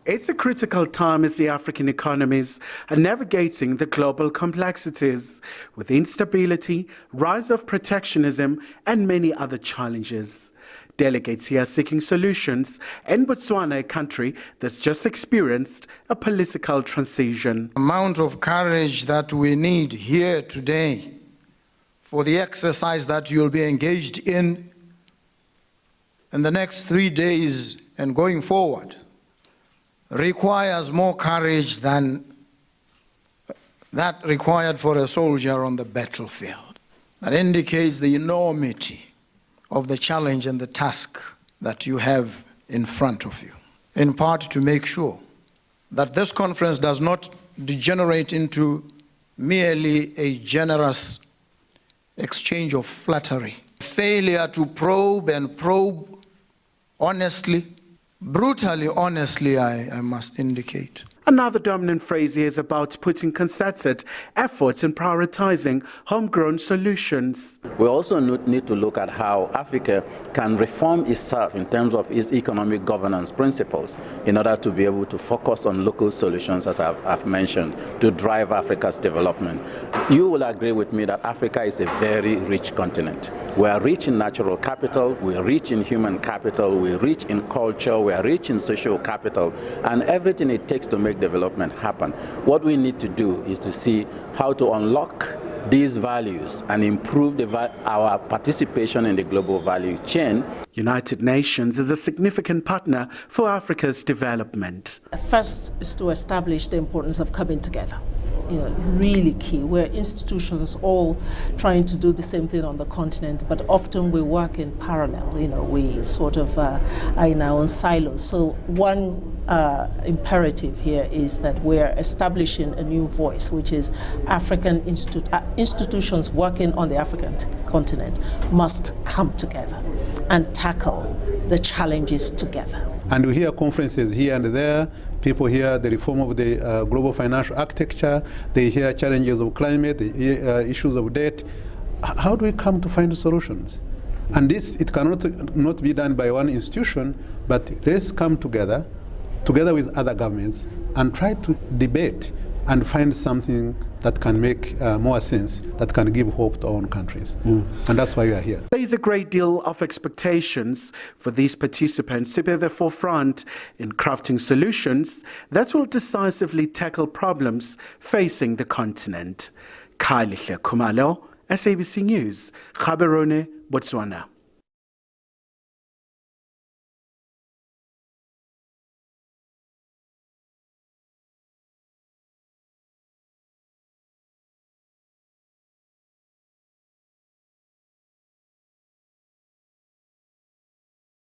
It's a critical time as the African economies are navigating the global complexities with instability, rise of protectionism, and many other challenges. Delegates here are seeking solutions in Botswana, a country that's just experienced a political transition. The amount of courage that we need here today for the exercise that you'll be engaged in the next 3 days and going forward requires more courage than that required for a soldier on the battlefield. That indicates the enormity of the challenge and the task that you have in front of you, in part to make sure that this conference does not degenerate into merely a generous exchange of flattery. Failure to probe honestly, brutally honestly, I must indicate. Another dominant phrase here is about putting concerted efforts in prioritizing homegrown solutions. We also need to look at how Africa can reform itself in terms of its economic governance principles in order to be able to focus on local solutions, as I've mentioned, to drive Africa's development. You will agree with me that Africa is a very rich continent. We are rich in natural capital, we are rich in human capital, we are rich in culture, we are rich in social capital, and everything it takes to make development happen. What we need to do is to see how to unlock these values and improve our participation in the global value chain. United Nations is a significant partner for Africa's development. First is to establish the importance of coming together. Really key. We're institutions all trying to do the same thing on the continent, but often we work in parallel. We sort of are in our own silos. So one imperative here is that we're establishing a new voice, which is African institutions working on the African continent must come together and tackle the challenges together. And we hear conferences here and there. People hear the reform of the global financial architecture. They hear challenges of climate, they hear issues of debt. How do we come to find solutions? And this, it cannot not be done by one institution, but let's come together with other governments, and try to debate and find something that can make more sense, that can give hope to our own countries. And that's why we are here. There is a great deal of expectations for these participants to be at the forefront in crafting solutions that will decisively tackle problems facing the continent. Khumalo, SABC News, Gaborone, Botswana.